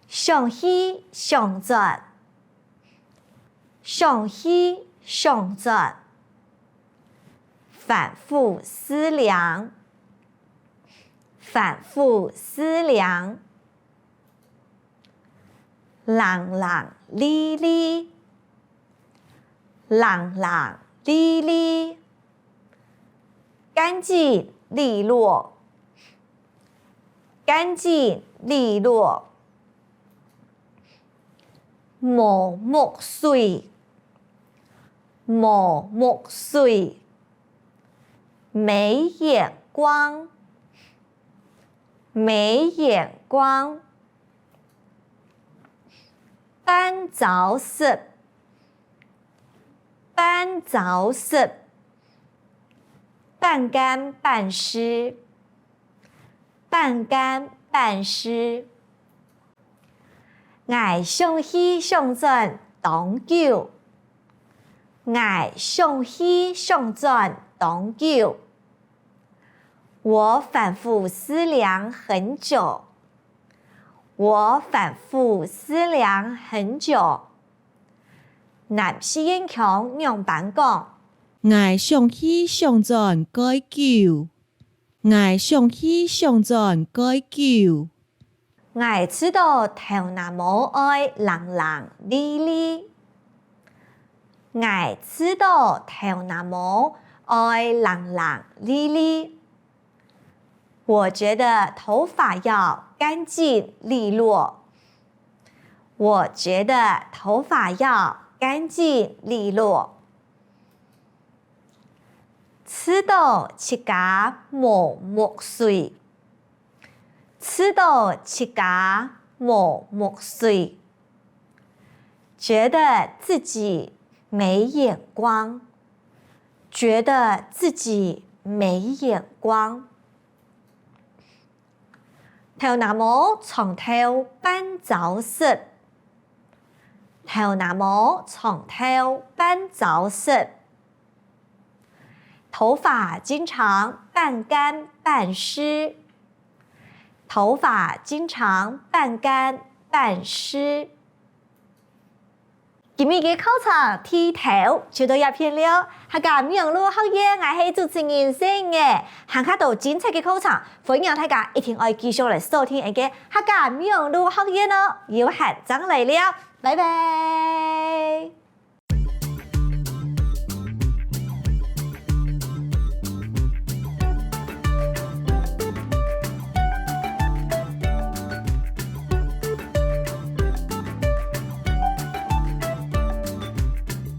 上去上轉，上去上轉，反覆思量，反覆思量，攏攏哩哩，攏攏哩哩，乾淨利落，乾淨利落，無墨水，無墨水，沒眼光，沒眼光，斑爪色，斑爪色，半乾半濕，半乾半濕，我上去上轉當久，我上去上轉當久，我反覆思量很久，我反覆思量很久。南西煙強讓板講，我上去上轉該久，我上去上轉該久。我知道頭那無愛攏攏哩哩，我知道頭那無愛攏攏哩哩。我覺得頭髮要乾淨利落，我覺得頭髮要乾淨利落。知道自家無墨水，知道自家無墨水，覺得自己沒眼光，覺得自己沒眼光。頭那無床頭斑爪色，頭那無床頭斑爪色，頭髮經常半乾半濕，頭髮經常半乾半濕。今日嘅考場題頭就到這片了，客家美容路學院我是主持人生嘅，行卡到精彩嘅考場，歡迎大家一定要繼續來收聽嘅客家美容路學院哦，有限將來了，拜拜。